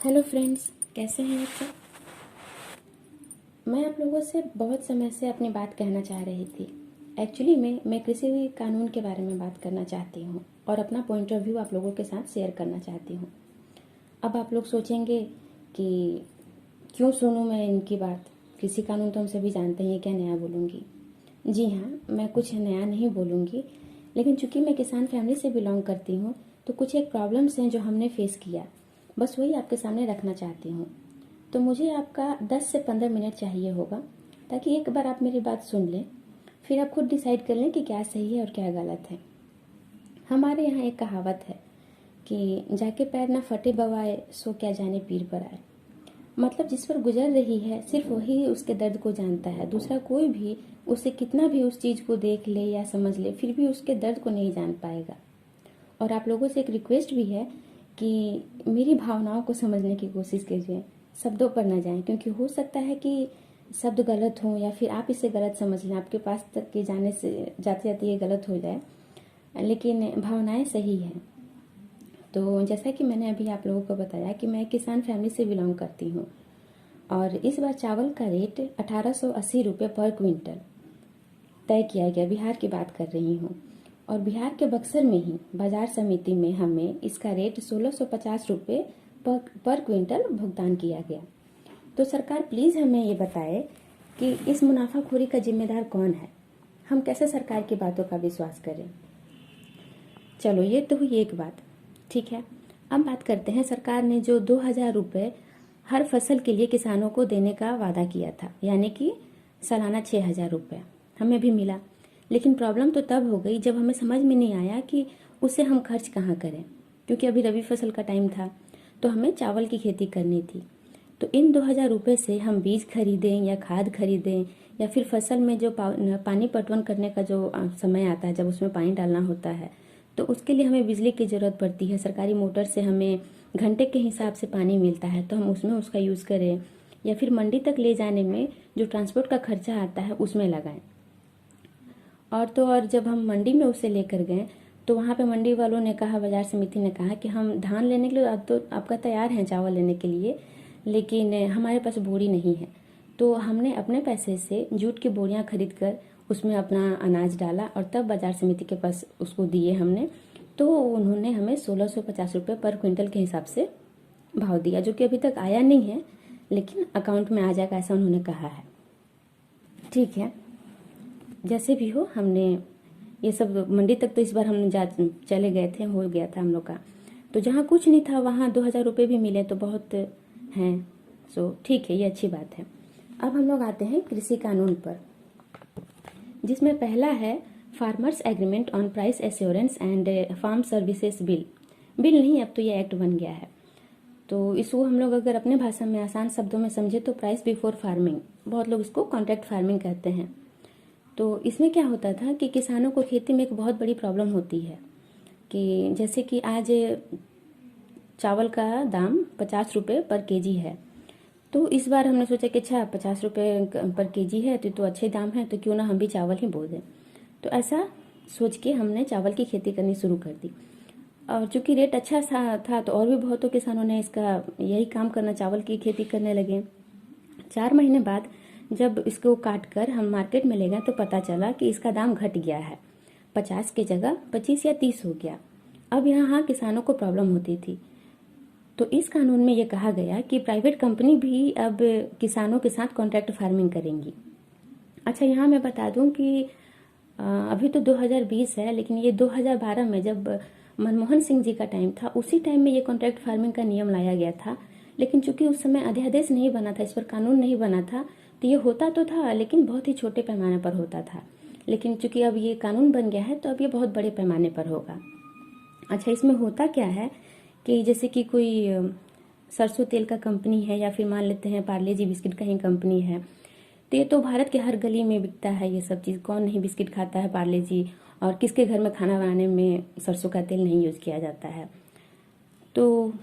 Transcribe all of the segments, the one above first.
Hello friends, कैसे हैं आप सब। मैं आप लोगों से बहुत समय से अपनी बात कहना चाह रही थी। एक्चुअली मैं कृषि कानून के बारे में बात करना चाहती हूँ और अपना पॉइंट ऑफ व्यू आप लोगों के साथ शेयर करना चाहती हूँ। अब आप लोग सोचेंगे कि क्यों सुनूँ मैं इनकी बात। कृषि कानून तो हम सभी जानते हैं, क्या नया बोलूँगी। जी हाँ, मैं कुछ नया नहीं बोलूँगी, लेकिन चूंकि मैं किसान फैमिली से बिलोंग करती हूँ तो कुछ एक प्रॉब्लम्स हैं जो हमने फेस किया, बस वही आपके सामने रखना चाहती हूँ। तो मुझे आपका 10 से 15 मिनट चाहिए होगा, ताकि एक बार आप मेरी बात सुन लें, फिर आप खुद डिसाइड कर लें कि क्या सही है और क्या गलत है। हमारे यहाँ एक कहावत है कि जाके पैर ना फटे बवाए, सो क्या जाने पीर पर आए। मतलब जिस पर गुजर रही है सिर्फ वही उसके दर्द को जानता है, दूसरा कोई भी उसे कितना भी उस चीज़ को देख ले या समझ ले फिर भी उसके दर्द को नहीं जान पाएगा। और आप लोगों से एक रिक्वेस्ट भी है कि मेरी भावनाओं को समझने की कोशिश कीजिए, शब्दों पर ना जाएं, क्योंकि हो सकता है कि शब्द गलत हो या फिर आप इसे गलत समझ लें, आपके पास तक के जाने से जाते जाते ये गलत हो जाए, लेकिन भावनाएं सही हैं। तो जैसा कि मैंने अभी आप लोगों को बताया कि मैं किसान फैमिली से बिलोंग करती हूँ और इस बार चावल का रेट 1880 रुपये पर क्विंटल तय किया गया। बिहार की बात कर रही हूँ और बिहार के बक्सर में ही बाजार समिति में हमें इसका रेट 1650 रुपये पर क्विंटल भुगतान किया गया। तो सरकार प्लीज़ हमें ये बताए कि इस मुनाफाखोरी का जिम्मेदार कौन है। हम कैसे सरकार की बातों का विश्वास करें। चलो ये तो हुई एक बात, ठीक है। अब बात करते हैं, सरकार ने जो 2000 रुपये हर फसल के लिए किसानों को देने का वादा किया था, यानी कि सालाना 6000 रुपये हमें भी मिला। लेकिन प्रॉब्लम तो तब हो गई जब हमें समझ में नहीं आया कि उसे हम खर्च कहाँ करें, क्योंकि अभी रबी फसल का टाइम था तो हमें चावल की खेती करनी थी। तो इन 2000 रुपये से हम बीज खरीदें या खाद खरीदें या फिर फसल में जो पानी पटवन करने का जो समय आता है, जब उसमें पानी डालना होता है, तो उसके लिए हमें बिजली की ज़रूरत पड़ती है। सरकारी मोटर से हमें घंटे के हिसाब से पानी मिलता है, तो हम उसमें उसका यूज़ करें या फिर मंडी तक ले जाने में जो ट्रांसपोर्ट का खर्चा आता है उसमें लगाएं। और तो और जब हम मंडी में उसे लेकर गए तो वहाँ पे मंडी वालों ने कहा, बाजार समिति ने कहा कि हम धान लेने के लिए अब तो आपका तैयार हैं चावल लेने के लिए, लेकिन हमारे पास बोरी नहीं है। तो हमने अपने पैसे से जूट की बोरियां खरीद कर उसमें अपना अनाज डाला और तब बाजार समिति के पास उसको दिए हमने। तो उन्होंने हमें 1650 रुपये पर क्विंटल के हिसाब से भाव दिया, जो कि अभी तक आया नहीं है, लेकिन अकाउंट में आ जाएगा ऐसा उन्होंने कहा है। ठीक है, जैसे भी हो, हमने ये सब मंडी तक तो इस बार हम चले गए थे, हो गया था हम लोग का। तो जहाँ कुछ नहीं था वहाँ 2000 रुपये भी मिले तो बहुत हैं। सो ठीक है, ये अच्छी बात है। अब हम लोग आते हैं कृषि कानून पर, जिसमें पहला है farmers agreement on price assurance and farm services bill. Bill नहीं, अब तो ये एक्ट बन गया है। तो इसको हम लोग अगर अपने भाषा में आसान शब्दों में समझे तो प्राइस बिफोर फार्मिंग, बहुत लोग इसको कॉन्ट्रैक्ट फार्मिंग कहते हैं। तो इसमें क्या होता था कि किसानों को खेती में एक बहुत बड़ी प्रॉब्लम होती है कि जैसे कि आज चावल का दाम 50 रुपये पर केजी है। तो इस बार हमने सोचा कि अच्छा 50 रुपये पर केजी है तो अच्छे दाम है, तो क्यों ना हम भी चावल ही बो दें। तो ऐसा सोच के हमने चावल की खेती करनी शुरू कर दी। और चूंकि रेट अच्छा था तो और भी बहुतों किसानों ने इसका यही काम करना, चावल की खेती करने लगे। 4 महीने बाद जब इसको काट कर हम मार्केट में ले गए तो पता चला कि इसका दाम घट गया है, 50 की जगह 25 या 30 हो गया। अब यहाँ किसानों को प्रॉब्लम होती थी। तो इस कानून में ये कहा गया कि प्राइवेट कंपनी भी अब किसानों के साथ कॉन्ट्रैक्ट फार्मिंग करेंगी। अच्छा, यहाँ मैं बता दूं कि अभी तो 2020 है, लेकिन ये 2012 में जब मनमोहन सिंह जी का टाइम था, उसी टाइम में ये कॉन्ट्रैक्ट फार्मिंग का नियम लाया गया था। लेकिन चूंकि उस समय अध्यादेश नहीं बना था, इस पर कानून नहीं बना था, तो ये होता तो था लेकिन बहुत ही छोटे पैमाने पर होता था। लेकिन चूंकि अब ये कानून बन गया है तो अब ये बहुत बड़े पैमाने पर होगा। अच्छा, इसमें होता क्या है कि जैसे कि कोई सरसों तेल का कंपनी है या फिर मान लेते हैं पार्ले जी बिस्किट का ही कंपनी है, तो ये तो भारत के हर गली में बिकता है ये सब चीज़। कौन नहीं बिस्किट खाता है पार्ले जी, और किसके घर में खाना बनाने में सरसों का तेल नहीं यूज़ किया जाता है। तो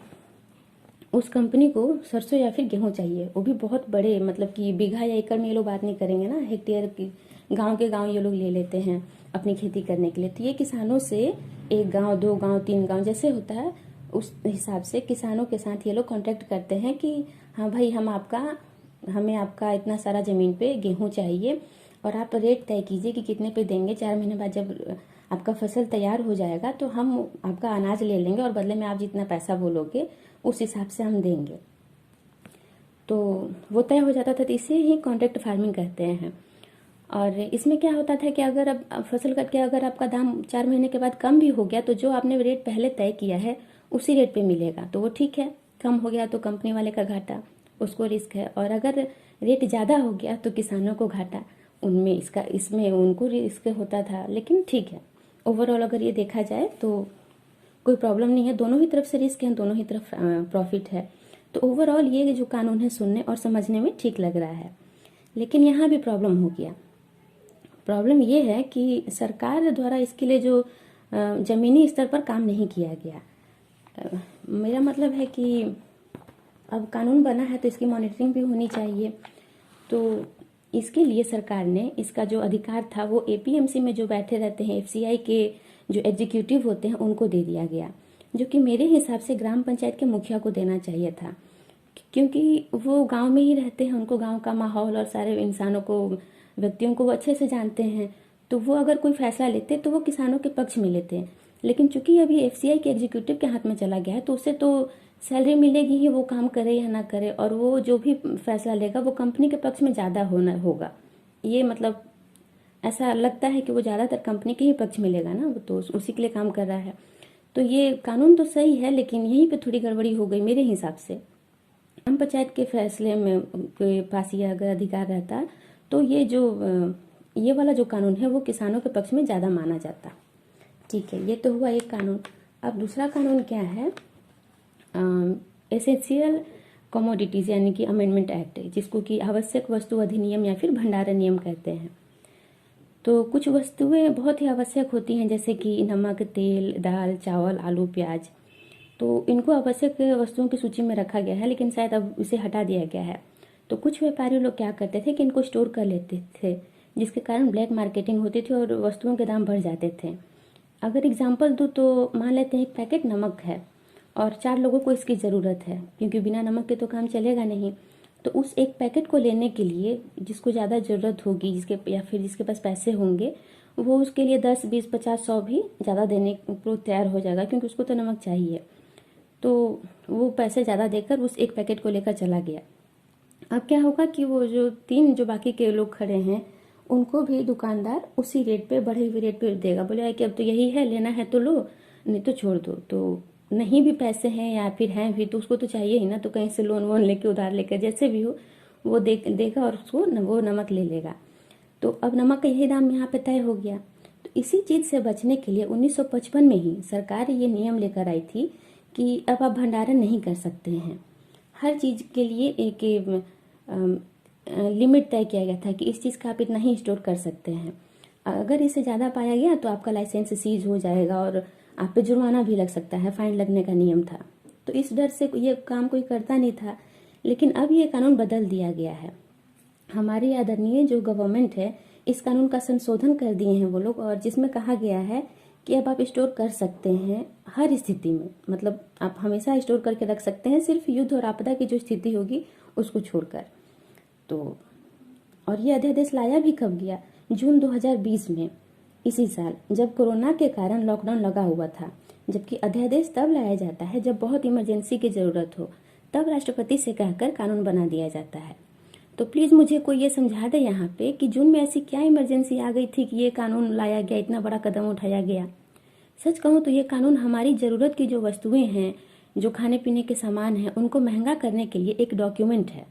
उस कंपनी को सरसों या फिर गेहूं चाहिए, वो भी बहुत बड़े, मतलब कि बीघा या एकड़ में ये लोग बात नहीं करेंगे ना, हेक्टेयर की, गांव के गांव ये लोग ले लेते हैं अपनी खेती करने के लिए। तो ये किसानों से 1 गांव 2 गांव 3 गांव जैसे होता है उस हिसाब से किसानों के साथ ये लोग कॉन्ट्रैक्ट करते हैं कि हाँ भाई हमें आपका इतना सारा ज़मीन पे गेहूँ चाहिए और आप रेट तय कीजिए कि कितने पे देंगे। 4 महीने बाद जब आपका फसल तैयार हो जाएगा तो हम आपका अनाज ले लेंगे और बदले में आप जितना पैसा बोलोगे उस हिसाब से हम देंगे। तो वो तय हो जाता था, तो इसे ही कॉन्ट्रैक्ट फार्मिंग कहते हैं। और इसमें क्या होता था कि अगर अब फसल कट के अगर आपका दाम 4 महीने के बाद कम भी हो गया तो जो आपने रेट पहले तय किया है उसी रेट पे मिलेगा, तो वो ठीक है। कम हो गया तो कंपनी वाले का घाटा, उसको रिस्क है। और अगर रेट ज़्यादा हो गया तो किसानों को घाटा, इसमें उनको रिस्क होता था। लेकिन ठीक है, ओवरऑल अगर ये देखा जाए तो कोई प्रॉब्लम नहीं है, दोनों ही तरफ से रिस्क है, दोनों ही तरफ प्रॉफिट है। तो ओवरऑल ये जो कानून है सुनने और समझने में ठीक लग रहा है। लेकिन यहाँ भी प्रॉब्लम हो गया। प्रॉब्लम ये है कि सरकार द्वारा इसके लिए जो ज़मीनी स्तर पर काम नहीं किया गया। मेरा मतलब है कि अब कानून बना है तो इसकी मॉनिटरिंग भी होनी चाहिए। तो इसके लिए सरकार ने इसका जो अधिकार था वो एपीएमसी में जो बैठे रहते हैं एफसीआई के जो एग्जीक्यूटिव होते हैं उनको दे दिया गया, जो कि मेरे हिसाब से ग्राम पंचायत के मुखिया को देना चाहिए था, क्योंकि वो गांव में ही रहते हैं, उनको गांव का माहौल और सारे इंसानों को, व्यक्तियों को वो अच्छे से जानते हैं। तो वो अगर कोई फैसला लेते तो वो किसानों के पक्ष में लेते हैं। लेकिन चूंकि अभी एफसीआई के एग्जीक्यूटिव के हाथ में चला गया है तो उसे तो सैलरी मिलेगी ही, वो काम करे या ना करे, और वो जो भी फैसला लेगा वो कंपनी के पक्ष में ज़्यादा होगा। ये मतलब ऐसा लगता है कि वो ज़्यादातर कंपनी के ही पक्ष में लेगा ना, वो तो उसी के लिए काम कर रहा है। तो ये कानून तो सही है, लेकिन यहीं पे थोड़ी गड़बड़ी हो गई मेरे हिसाब से। ग्राम पंचायत के फैसले में के पास ये अगर अधिकार रहता तो ये वाला जो कानून है वो किसानों के पक्ष में ज़्यादा माना जाता। ठीक है, ये तो हुआ एक कानून। अब दूसरा कानून क्या है, एसेंशियल कमोडिटीज़ यानी कि अमेंडमेंट एक्ट, जिसको कि आवश्यक वस्तु अधिनियम या फिर भंडारण नियम कहते हैं। तो कुछ वस्तुएं बहुत ही आवश्यक होती हैं, जैसे कि नमक, तेल, दाल, चावल, आलू, प्याज। तो इनको आवश्यक वस्तुओं की सूची में रखा गया है, लेकिन शायद अब इसे हटा दिया गया है। तो कुछ व्यापारी लोग क्या करते थे कि इनको स्टोर कर लेते थे, जिसके कारण ब्लैक मार्केटिंग होती थी और वस्तुओं के दाम बढ़ जाते थे। अगर एग्जाम्पल दूँ तो मान लेते हैं एक पैकेट नमक है और 4 लोगों को इसकी ज़रूरत है, क्योंकि बिना नमक के तो काम चलेगा नहीं। तो उस एक पैकेट को लेने के लिए जिसको ज़्यादा ज़रूरत होगी, जिसके पास पैसे होंगे, वो उसके लिए 10, 20, 50, 100 भी ज़्यादा देने को तैयार हो जाएगा, क्योंकि उसको तो नमक चाहिए। तो वो पैसे ज़्यादा देकर उस एक पैकेट को लेकर चला गया। अब क्या होगा कि वो जो बाकी के लोग खड़े हैं उनको भी दुकानदार उसी रेट पे, बढ़े हुए रेट पे देगा। बोलेगा कि अब तो यही है, लेना है तो लो, नहीं तो छोड़ दो। तो नहीं भी पैसे हैं या फिर हैं भी तो उसको तो चाहिए ही ना, तो कहीं से लोन वोन लेके, उधार लेकर, जैसे भी हो वो देगा और उसको वो नमक ले लेगा। तो अब नमक का यही दाम यहाँ पे तय हो गया। तो इसी चीज़ से बचने के लिए 1955 में ही सरकार ये नियम लेकर आई थी कि अब आप भंडारण नहीं कर सकते हैं। हर चीज़ के लिए एक लिमिट तय किया गया था कि इस चीज़ का आप इतना ही स्टोर कर सकते हैं। अगर इससे ज़्यादा पाया गया तो आपका लाइसेंस सीज हो जाएगा और आप पे जुर्माना भी लग सकता है, फाइन लगने का नियम था। तो इस डर से ये काम कोई करता नहीं था। लेकिन अब ये कानून बदल दिया गया है। हमारी आदरणीय जो गवर्नमेंट है इस कानून का संशोधन कर दिए हैं वो लोग, और जिसमें कहा गया है कि अब आप स्टोर कर सकते हैं हर स्थिति में। मतलब आप हमेशा स्टोर करके रख सकते हैं, सिर्फ युद्ध और आपदा की जो स्थिति होगी उसको छोड़कर। तो और ये अध्यादेश लाया भी कब गया, जून 2020 में, इसी साल, जब कोरोना के कारण लॉकडाउन लगा हुआ था। जबकि अध्यादेश तब लाया जाता है जब बहुत इमरजेंसी की ज़रूरत हो, तब राष्ट्रपति से कहकर कानून बना दिया जाता है। तो प्लीज़ मुझे कोई ये समझा दे यहाँ पे कि जून में ऐसी क्या इमरजेंसी आ गई थी कि ये कानून लाया गया, इतना बड़ा कदम उठाया गया। सच कहूँ तो ये कानून हमारी ज़रूरत की जो वस्तुएं हैं, जो खाने पीने के सामान हैं, उनको महंगा करने के लिए एक डॉक्यूमेंट है।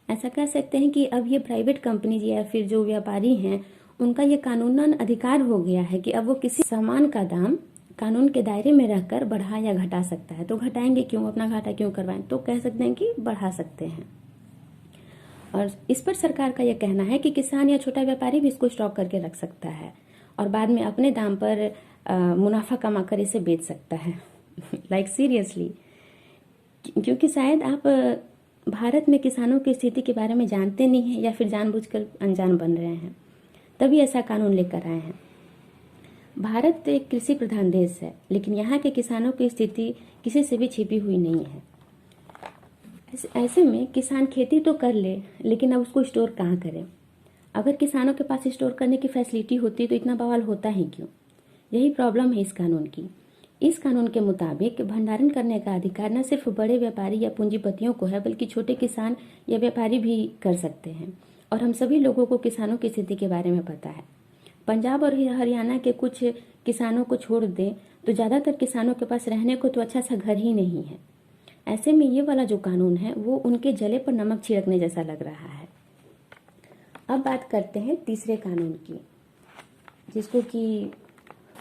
ऐसा कह सकते हैं कि अब ये प्राइवेट कंपनीज या फिर जो व्यापारी हैं उनका ये कानूनन अधिकार हो गया है कि अब वो किसी सामान का दाम कानून के दायरे में रहकर बढ़ा या घटा सकता है। तो घटाएंगे क्यों, अपना घाटा क्यों करवाएं, तो कह सकते हैं कि बढ़ा सकते हैं। और इस पर सरकार का यह कहना है कि किसान या छोटा व्यापारी भी इसको स्टॉक करके रख सकता है और बाद में अपने दाम पर मुनाफा कमाकर इसे बेच सकता है। लाइक सीरियसली, क्योंकि शायद आप भारत में किसानों की स्थिति के बारे में जानते नहीं हैं या फिर जानबूझकर अनजान बन रहे हैं, तभी ऐसा कानून लेकर आए हैं। भारत एक कृषि प्रधान देश है, लेकिन यहाँ के किसानों की स्थिति किसी से भी छिपी हुई नहीं है। ऐसे में किसान खेती तो कर ले, लेकिन अब उसको स्टोर कहाँ करें? अगर किसानों के पास स्टोर करने की फैसिलिटी होती तो इतना बवाल होता ही क्यों? यही प्रॉब्लम है इस कानून की। इस कानून के मुताबिक भंडारण करने का अधिकार न सिर्फ बड़े व्यापारी या पूंजीपतियों को है, बल्कि छोटे किसान या व्यापारी भी कर सकते हैं। और हम सभी लोगों को किसानों की स्थिति के बारे में पता है। पंजाब और हरियाणा के कुछ किसानों को छोड़ दें तो ज़्यादातर किसानों के पास रहने को तो अच्छा सा घर ही नहीं है। ऐसे में ये वाला जो कानून है वो उनके जले पर नमक छिड़कने जैसा लग रहा है। अब बात करते हैं तीसरे कानून की, जिसको कि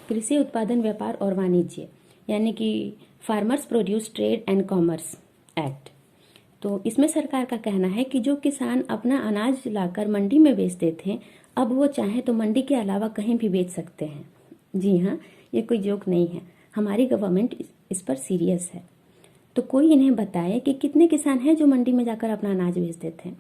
कृषि उत्पादन व्यापार और वाणिज्य, यानी कि farmers produce trade and commerce act. तो इसमें सरकार का कहना है कि जो किसान अपना अनाज लाकर मंडी में बेचते थे, अब वो चाहे तो मंडी के अलावा कहीं भी बेच सकते हैं। जी हाँ, ये कोई जोक नहीं है, हमारी गवर्नमेंट इस पर सीरियस है। तो कोई इन्हें बताए कि कितने किसान हैं जो मंडी में जाकर अपना अनाज बेचते थे।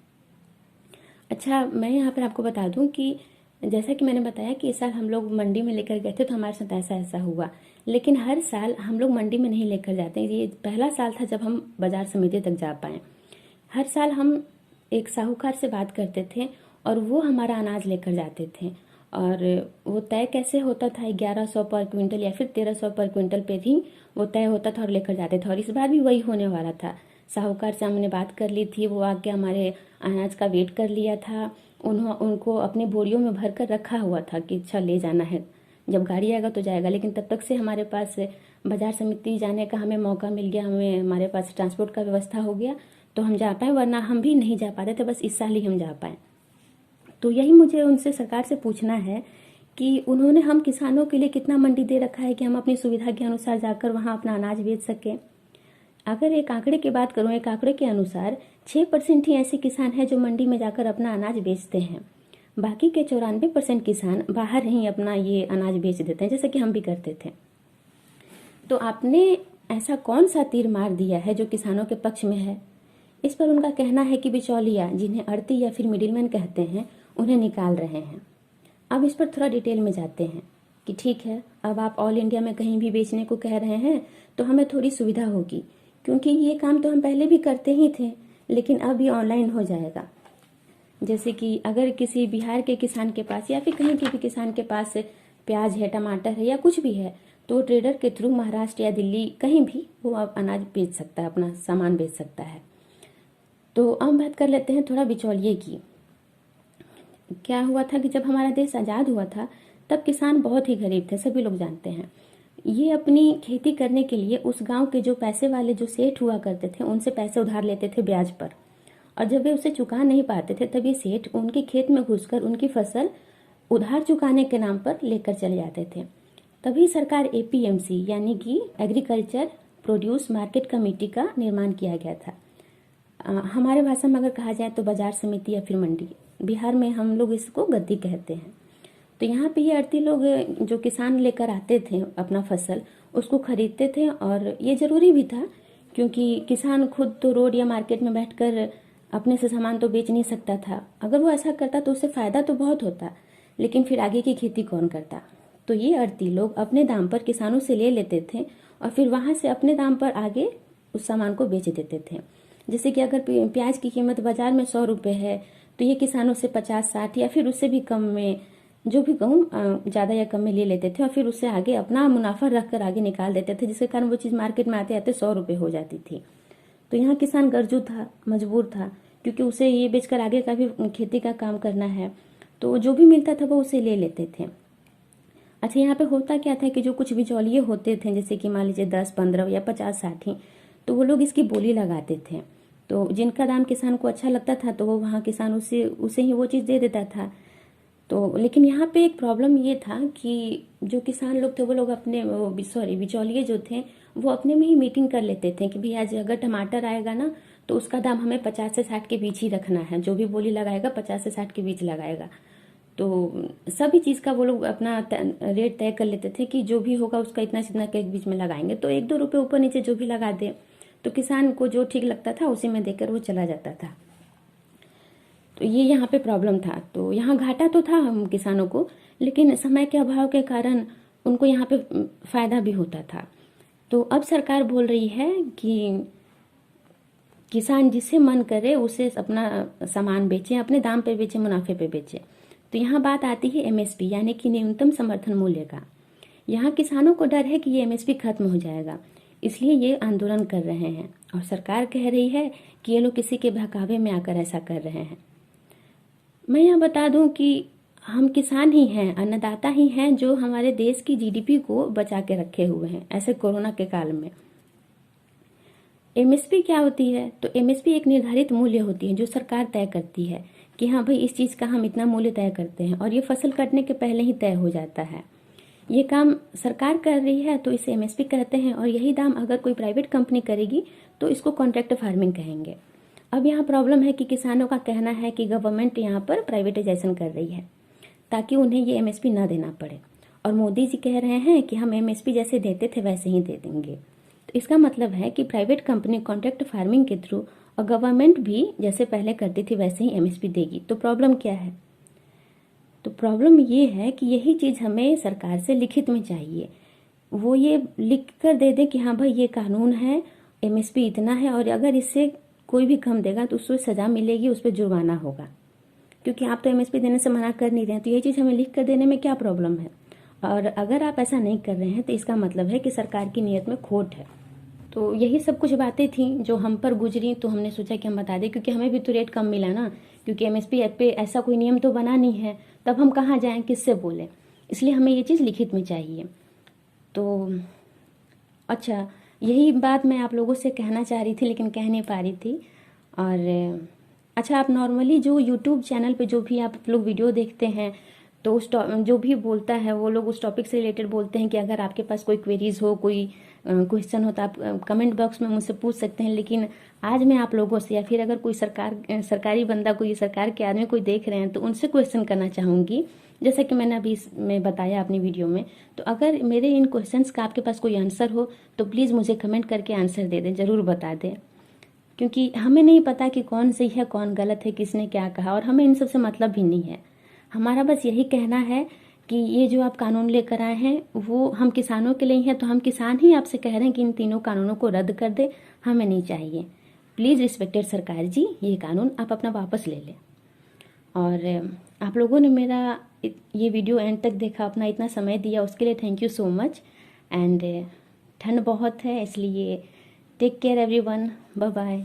अच्छा, मैं यहाँ पर आपको बता दूँ कि जैसा कि मैंने बताया कि इस साल हम लोग मंडी में लेकर गए थे तो हमारे साथ ऐसा ऐसा हुआ, लेकिन हर साल हम लोग मंडी में नहीं लेकर जाते। ये पहला साल था जब हम बाजार समिति तक जा पाए। हर साल हम एक साहूकार से बात करते थे और वो हमारा अनाज लेकर जाते थे, और वो तय कैसे होता था, 1100 पर क्विंटल या फिर 1300 पर क्विंटल पे भी वो तय होता था और लेकर जाते थे। और इस बार भी वही होने वाला था। साहूकार से हमने बात कर ली थी, वो आके हमारे अनाज का वेट कर लिया था। उनको अपने बोरियों में भर कर रखा हुआ था कि अच्छा ले जाना है, जब गाड़ी आएगा तो जाएगा। लेकिन तब तक से हमारे पास बाजार समिति जाने का हमें मौका मिल गया, हमारे पास ट्रांसपोर्ट का व्यवस्था हो गया तो हम जा पाए, वरना हम भी नहीं जा पाते थे। बस इस साल ही हम जा पाए। तो यही मुझे उनसे, सरकार से पूछना है कि उन्होंने हम किसानों के लिए कितना मंडी दे रखा है कि हम अपनी सुविधा के अनुसार जाकर वहाँ अपना अनाज बेच सकें। अगर एक आंकड़े की बात करूँ, एक आंकड़े के अनुसार 6% ही ऐसे किसान हैं जो मंडी में जाकर अपना अनाज बेचते हैं। बाकी के 94% किसान बाहर ही अपना ये अनाज बेच देते हैं, जैसे कि हम भी करते थे। तो आपने ऐसा कौन सा तीर मार दिया है जो किसानों के पक्ष में है? इस पर उनका कहना है कि बिचौलिया, जिन्हें अड़ती या फिर मिडिलमैन कहते हैं, उन्हें निकाल रहे हैं। अब इस पर थोड़ा डिटेल में जाते हैं कि ठीक है, अब आप ऑल इंडिया में कहीं भी बेचने को कह रहे हैं तो हमें थोड़ी सुविधा होगी, क्योंकि ये काम तो हम पहले भी करते ही थे, लेकिन अब ये ऑनलाइन हो जाएगा। जैसे कि अगर किसी बिहार के किसान के पास या फिर कहीं के भी किसान के पास प्याज है, टमाटर है या कुछ भी है, तो ट्रेडर के थ्रू महाराष्ट्र या दिल्ली कहीं भी वो अब अनाज बेच सकता है, अपना सामान बेच सकता है। तो अब बात कर लेते हैं थोड़ा बिचौलिए की। क्या हुआ था कि जब हमारा देश आज़ाद हुआ था तब किसान बहुत ही गरीब थे, सभी लोग जानते हैं। ये अपनी खेती करने के लिए उस गांव के जो पैसे वाले जो सेठ हुआ करते थे उनसे पैसे उधार लेते थे ब्याज पर, और जब वे उसे चुका नहीं पाते थे तब ये सेठ उनके खेत में घुसकर उनकी फसल उधार चुकाने के नाम पर लेकर चले जाते थे। तभी सरकार एपीएमसी यानी कि एग्रीकल्चर प्रोड्यूस मार्केट कमेटी का निर्माण किया गया था। हमारे भाषा में अगर कहा जाए तो बाजार समिति या फिर मंडी, बिहार में हम लोग इसको गद्दी कहते हैं। तो यहाँ पे ये आड़ती लोग जो किसान लेकर आते थे अपना फसल, उसको खरीदते थे, और ये ज़रूरी भी था क्योंकि किसान खुद तो रोड या मार्केट में बैठकर अपने से सामान तो बेच नहीं सकता था। अगर वो ऐसा करता तो उससे फ़ायदा तो बहुत होता, लेकिन फिर आगे की खेती कौन करता। तो ये आड़ती लोग अपने दाम पर किसानों से ले लेते थे और फिर वहाँ से अपने दाम पर आगे उस सामान को बेच देते थे। जैसे कि अगर प्याज की कीमत बाजार में 100 रुपये है तो ये किसानों से 50-60 या फिर उससे भी कम में, जो भी कहूँ ज़्यादा या कम में ले लेते थे और फिर उससे आगे अपना मुनाफा रख कर आगे निकाल देते थे, जिसके कारण वो चीज़ मार्केट में आते आते 100 रुपये हो जाती थी। तो यहाँ किसान गर्जू था, मजबूर था, क्योंकि उसे ये बेचकर आगे का भी खेती का काम करना है, तो जो भी मिलता था वो उसे ले लेते थे। अच्छा, यहाँ पे होता क्या था कि जो कुछ बिचौलिए होते थे, जैसे कि मान लीजिए 10, 15 या 50, 60, तो वो लोग इसकी बोली लगाते थे। तो जिनका दाम किसान को अच्छा लगता था तो वो वहाँ किसान उसे ही वो चीज़ दे देता था। तो लेकिन यहाँ पे एक प्रॉब्लम ये था कि जो किसान लोग थे वो लोग अपने बिचौलिए जो थे वो अपने में ही मीटिंग कर लेते थे कि भैया आज अगर टमाटर आएगा ना तो उसका दाम हमें 50 से 60 के बीच ही रखना है, जो भी बोली लगाएगा 50 से 60 के बीच लगाएगा। तो सभी चीज़ का वो लोग अपना रेट तय कर लेते थे कि जो भी होगा उसका इतना से इतना के बीच में लगाएंगे। तो 1-2 रुपये ऊपर नीचे जो भी लगा दे तो किसान को जो ठीक लगता था उसी में देकर वो चला जाता था। तो ये यहाँ पे प्रॉब्लम था। तो यहाँ घाटा तो था हम किसानों को, लेकिन समय के अभाव के कारण उनको यहाँ पे फ़ायदा भी होता था। तो अब सरकार बोल रही है कि किसान जिससे मन करे उसे अपना सामान बेचें, अपने दाम पे बेचें, मुनाफे पे बेचें। तो यहाँ बात आती है एमएसपी यानी कि न्यूनतम समर्थन मूल्य का। यहाँ किसानों को डर है कि ये एमएसपी खत्म हो जाएगा, इसलिए ये आंदोलन कर रहे हैं और सरकार कह रही है कि ये लोग किसी के बहकावे में आकर ऐसा कर रहे हैं। मैं यहाँ बता दूं कि हम किसान ही हैं, अन्नदाता ही हैं जो हमारे देश की जीडीपी को बचा के रखे हुए हैं ऐसे कोरोना के काल में। एमएसपी क्या होती है? तो एमएसपी एक निर्धारित मूल्य होती है जो सरकार तय करती है कि हाँ भाई इस चीज़ का हम इतना मूल्य तय करते हैं, और ये फसल कटने के पहले ही तय हो जाता है। ये काम सरकार कर रही है तो इसे एमएसपी कहते हैं, और यही दाम अगर कोई प्राइवेट कंपनी करेगी तो इसको कॉन्ट्रैक्ट फार्मिंग कहेंगे। अब यहाँ प्रॉब्लम है कि किसानों का कहना है कि गवर्नमेंट यहाँ पर प्राइवेटाइजेशन कर रही है ताकि उन्हें ये एमएसपी ना देना पड़े, और मोदी जी कह रहे हैं कि हम एमएसपी जैसे देते थे वैसे ही दे देंगे। तो इसका मतलब है कि प्राइवेट कंपनी कॉन्ट्रैक्ट फार्मिंग के थ्रू और गवर्नमेंट भी जैसे पहले करती थी वैसे ही एमएसपी देगी। तो प्रॉब्लम क्या है? तो प्रॉब्लम ये है कि यही चीज़ हमें सरकार से लिखित में चाहिए। वो ये लिख कर दे दे कि हाँ भाई ये कानून है, एमएसपी इतना है, और अगर इससे कोई भी कम देगा तो उसको सज़ा मिलेगी, उस पर जुर्माना होगा। क्योंकि आप तो एमएसपी देने से मना कर नहीं रहे हैं, तो ये चीज़ हमें लिख कर देने में क्या प्रॉब्लम है? और अगर आप ऐसा नहीं कर रहे हैं तो इसका मतलब है कि सरकार की नीयत में खोट है। तो यही सब कुछ बातें थी जो हम पर गुजरी, तो हमने सोचा कि हम बता दें, क्योंकि हमें भी तो रेट कम मिला ना, क्योंकि एमएसपी ऐप पे ऐसा कोई नियम तो बना नहीं है, तब हम कहाँ जाएं, किससे बोलें, इसलिए हमें ये चीज़ लिखित में चाहिए। तो अच्छा, यही बात मैं आप लोगों से कहना चाह रही थी लेकिन कह नहीं पा रही थी। और अच्छा, आप नॉर्मली जो यूट्यूब चैनल पे जो भी आप लोग वीडियो देखते हैं तो उस जो भी बोलता है वो लोग उस टॉपिक से रिलेटेड बोलते हैं कि अगर आपके पास कोई क्वेरीज हो, कोई क्वेश्चन हो तो आप कमेंट बॉक्स में मुझसे पूछ सकते हैं। लेकिन आज मैं आप लोगों से, या फिर अगर कोई सरकारी बंदा, कोई सरकार के आदमी कोई देख रहे हैं तो उनसे क्वेश्चन करना चाहूँगी, जैसा कि मैंने अभी में बताया अपनी वीडियो में। तो अगर मेरे इन क्वेश्चंस का आपके पास कोई आंसर हो तो प्लीज़ मुझे कमेंट करके आंसर दे दें, ज़रूर बता दें, क्योंकि हमें नहीं पता कि कौन सही है कौन गलत है, किसने क्या कहा, और हमें इन सब से मतलब भी नहीं है। हमारा बस यही कहना है कि ये जो आप कानून लेकर आए हैं वो हम किसानों के लिए हैं, तो हम किसान ही आपसे कह रहे हैं कि इन तीनों कानूनों को रद्द कर दे, हमें नहीं चाहिए। प्लीज़ रिस्पेक्टेड सरकार जी, ये कानून आप अपना वापस ले लें। और आप लोगों ने मेरा ये वीडियो एंड तक देखा, अपना इतना समय दिया, उसके लिए thank you so much. And ठंड बहुत है, इसलिए take care everyone, bye bye.